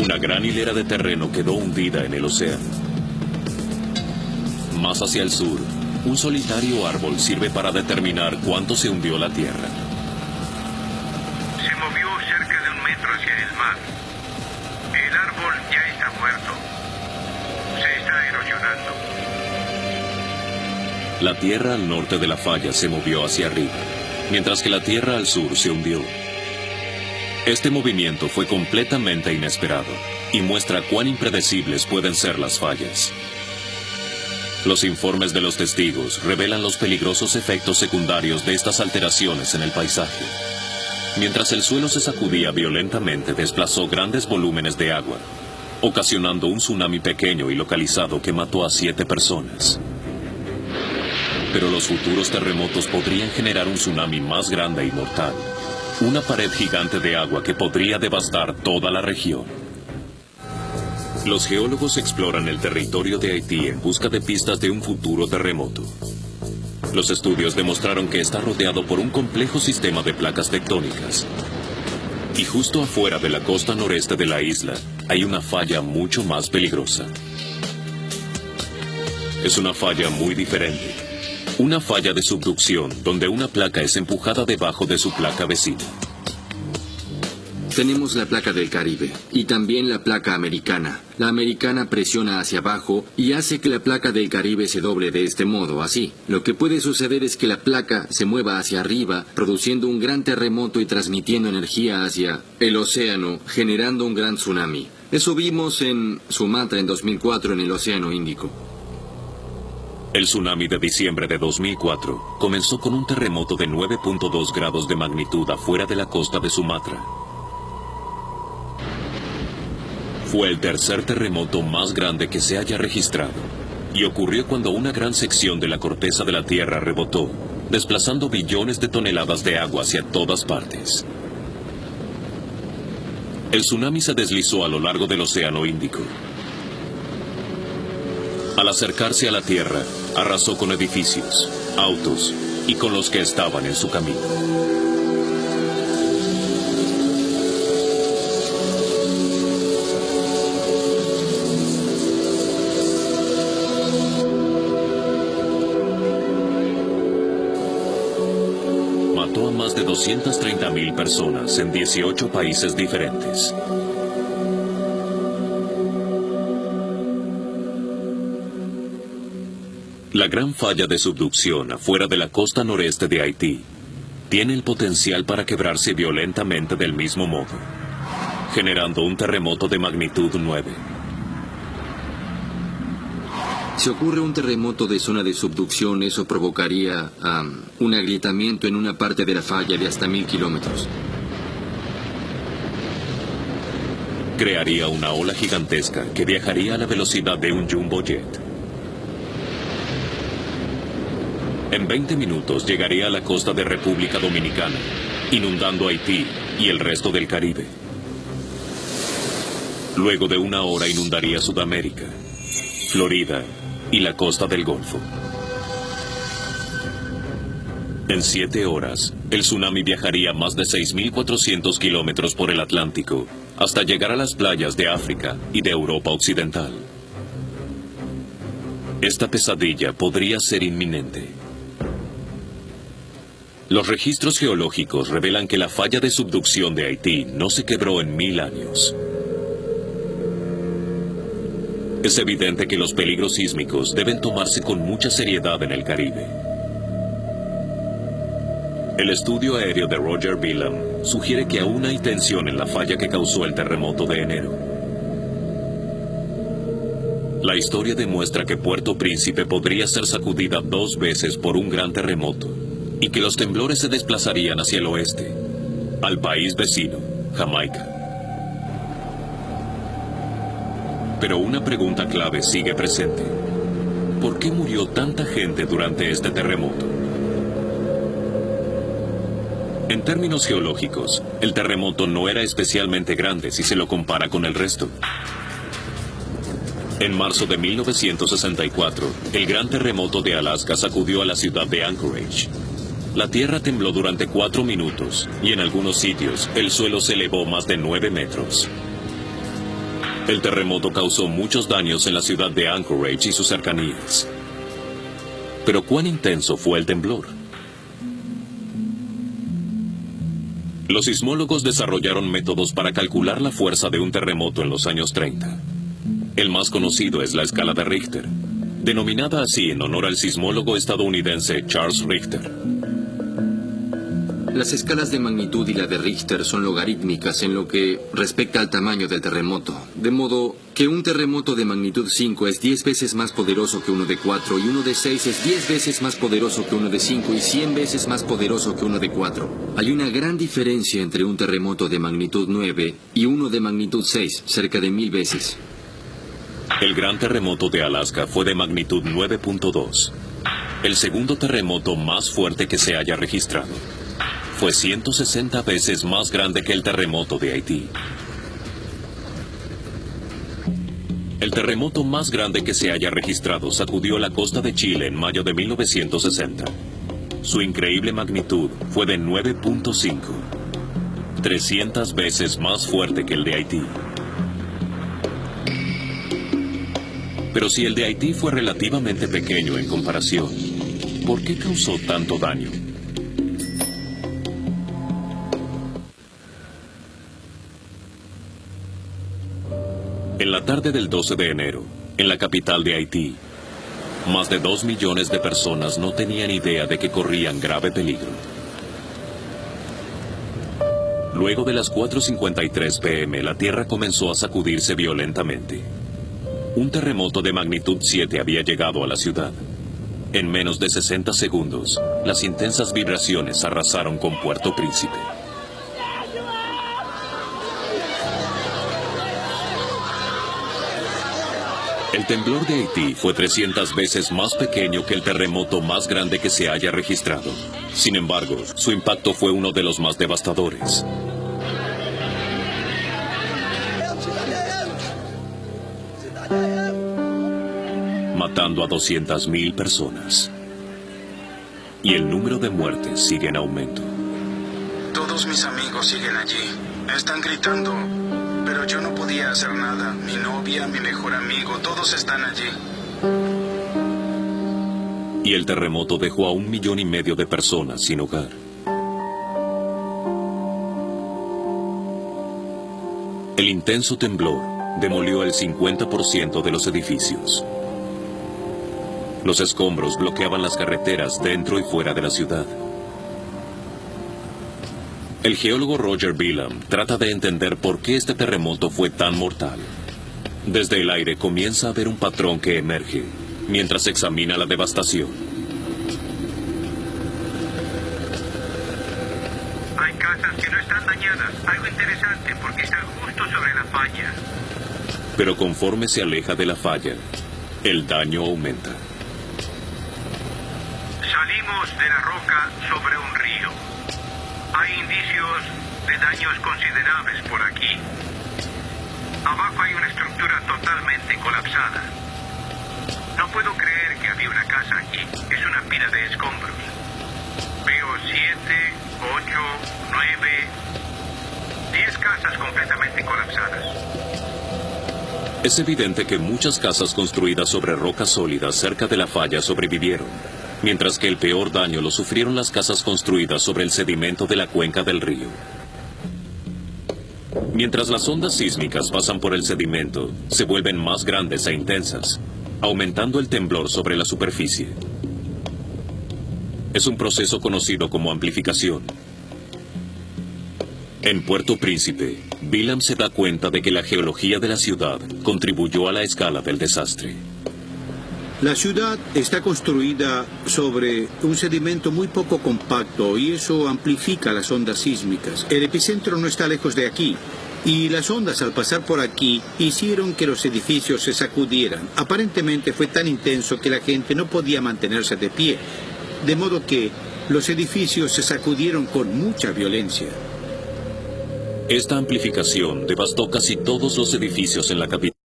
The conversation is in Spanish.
Una gran hilera de terreno quedó hundida en el océano. Más hacia el sur, un solitario árbol sirve para determinar cuánto se hundió la Tierra. Se movió cerca de 1 metro hacia el mar. El árbol ya está muerto. Se está erosionando. La Tierra al norte de la falla se movió hacia arriba, mientras que la Tierra al sur se hundió. Este movimiento fue completamente inesperado y muestra cuán impredecibles pueden ser las fallas. Los informes de los testigos revelan los peligrosos efectos secundarios de estas alteraciones en el paisaje. Mientras el suelo se sacudía violentamente, desplazó grandes volúmenes de agua, ocasionando un tsunami pequeño y localizado que mató a 7 personas. Pero los futuros terremotos podrían generar un tsunami más grande y mortal. Una pared gigante de agua que podría devastar toda la región. Los geólogos exploran el territorio de Haití en busca de pistas de un futuro terremoto. Los estudios demostraron que está rodeado por un complejo sistema de placas tectónicas. Y justo afuera de la costa noreste de la isla hay una falla mucho más peligrosa. Es una falla muy diferente. Una falla de subducción donde una placa es empujada debajo de su placa vecina. Tenemos la placa del Caribe y también la placa americana. La americana presiona hacia abajo y hace que la placa del Caribe se doble de este modo, así. Lo que puede suceder es que la placa se mueva hacia arriba, produciendo un gran terremoto y transmitiendo energía hacia el océano, generando un gran tsunami. Eso vimos en Sumatra en 2004 en el Océano Índico. El tsunami de diciembre de 2004 comenzó con un terremoto de 9.2 grados de magnitud afuera de la costa de Sumatra. Fue el tercer terremoto más grande que se haya registrado, y ocurrió cuando una gran sección de la corteza de la Tierra rebotó, desplazando billones de toneladas de agua hacia todas partes. El tsunami se deslizó a lo largo del Océano Índico. Al acercarse a la Tierra, arrasó con edificios, autos y con los que estaban en su camino. Mató a más de 230,000 personas en 18 países diferentes. La gran falla de subducción afuera de la costa noreste de Haití tiene el potencial para quebrarse violentamente del mismo modo, generando un terremoto de magnitud 9. Si ocurre un terremoto de zona de subducción, eso provocaría un agrietamiento en una parte de la falla de hasta 1000 kilómetros. Crearía una ola gigantesca que viajaría a la velocidad de un jumbo jet. En 20 minutos llegaría a la costa de República Dominicana, inundando Haití y el resto del Caribe. Luego de 1 hora inundaría Sudamérica, Florida y la costa del Golfo. En 7 horas, el tsunami viajaría más de 6.400 kilómetros por el Atlántico hasta llegar a las playas de África y de Europa Occidental. Esta pesadilla podría ser inminente. Los registros geológicos revelan que la falla de subducción de Haití no se quebró en 1000 años. Es evidente que los peligros sísmicos deben tomarse con mucha seriedad en el Caribe. El estudio aéreo de Roger Bilham sugiere que aún hay tensión en la falla que causó el terremoto de enero. La historia demuestra que Puerto Príncipe podría ser sacudida 2 veces por un gran terremoto y que los temblores se desplazarían hacia el oeste, al país vecino, Jamaica. Pero una pregunta clave sigue presente. ¿Por qué murió tanta gente durante este terremoto? En términos geológicos, el terremoto no era especialmente grande si se lo compara con el resto. En marzo de 1964, el gran terremoto de Alaska sacudió a la ciudad de Anchorage. La tierra tembló durante 4 minutos y en algunos sitios el suelo se elevó más de 9 metros. El terremoto causó muchos daños en la ciudad de Anchorage y sus cercanías. Pero ¿cuán intenso fue el temblor? Los sismólogos desarrollaron métodos para calcular la fuerza de un terremoto en los años 30. El más conocido es la escala de Richter, denominada así en honor al sismólogo estadounidense Charles Richter. Las escalas de magnitud y la de Richter son logarítmicas en lo que respecta al tamaño del terremoto, de modo que un terremoto de magnitud 5 es 10 veces más poderoso que uno de 4, y uno de 6 es 10 veces más poderoso que uno de 5 y 100 veces más poderoso que uno de 4. Hay una gran diferencia entre un terremoto de magnitud 9 y uno de magnitud 6, cerca de 1000 veces. El gran terremoto de Alaska fue de magnitud 9.2, el segundo terremoto más fuerte que se haya registrado. Fue 160 veces más grande que el terremoto de Haití. El terremoto más grande que se haya registrado sacudió la costa de Chile en mayo de 1960. Su increíble magnitud fue de 9.5, 300 veces más fuerte que el de Haití. Pero si el de Haití fue relativamente pequeño en comparación, ¿por qué causó tanto daño? En la tarde del 12 de enero, en la capital de Haití, más de 2 millones de personas no tenían idea de que corrían grave peligro. Luego de las 4:53 p.m., la tierra comenzó a sacudirse violentamente. Un terremoto de magnitud 7 había llegado a la ciudad. En menos de 60 segundos, las intensas vibraciones arrasaron con Puerto Príncipe. El temblor de Haití fue 300 veces más pequeño que el terremoto más grande que se haya registrado. Sin embargo, su impacto fue uno de los más devastadores. Matando a 200,000 personas. Y el número de muertes sigue en aumento. Todos mis amigos siguen allí. Están gritando, pero yo no podía hacer nada. Mi novia, mi mejor amigo, todos están allí. Y el terremoto dejó a 1,5 millones de personas sin hogar. El intenso temblor demolió el 50% de los edificios. Los escombros bloqueaban las carreteras dentro y fuera de la ciudad. El geólogo Roger Beelum trata de entender por qué este terremoto fue tan mortal. Desde el aire comienza a ver un patrón que emerge mientras examina la devastación. Hay casas que no están dañadas, algo interesante porque están justo sobre la falla. Pero conforme se aleja de la falla, el daño aumenta. Salimos de la roca sobre un río. Hay indicios de daños considerables por aquí. Abajo hay una estructura totalmente colapsada. No puedo creer que había una casa aquí. Es una pila de escombros. Veo 7, 8, 9, 10 casas completamente colapsadas. Es evidente que muchas casas construidas sobre rocas sólidas cerca de la falla sobrevivieron, mientras que el peor daño lo sufrieron las casas construidas sobre el sedimento de la cuenca del río. Mientras las ondas sísmicas pasan por el sedimento, se vuelven más grandes e intensas, aumentando el temblor sobre la superficie. Es un proceso conocido como amplificación. En Puerto Príncipe, Beelum se da cuenta de que la geología de la ciudad contribuyó a la escala del desastre. La ciudad está construida sobre un sedimento muy poco compacto y eso amplifica las ondas sísmicas. El epicentro no está lejos de aquí y las ondas al pasar por aquí hicieron que los edificios se sacudieran. Aparentemente fue tan intenso que la gente no podía mantenerse de pie, de modo que los edificios se sacudieron con mucha violencia. Esta amplificación devastó casi todos los edificios en la capital.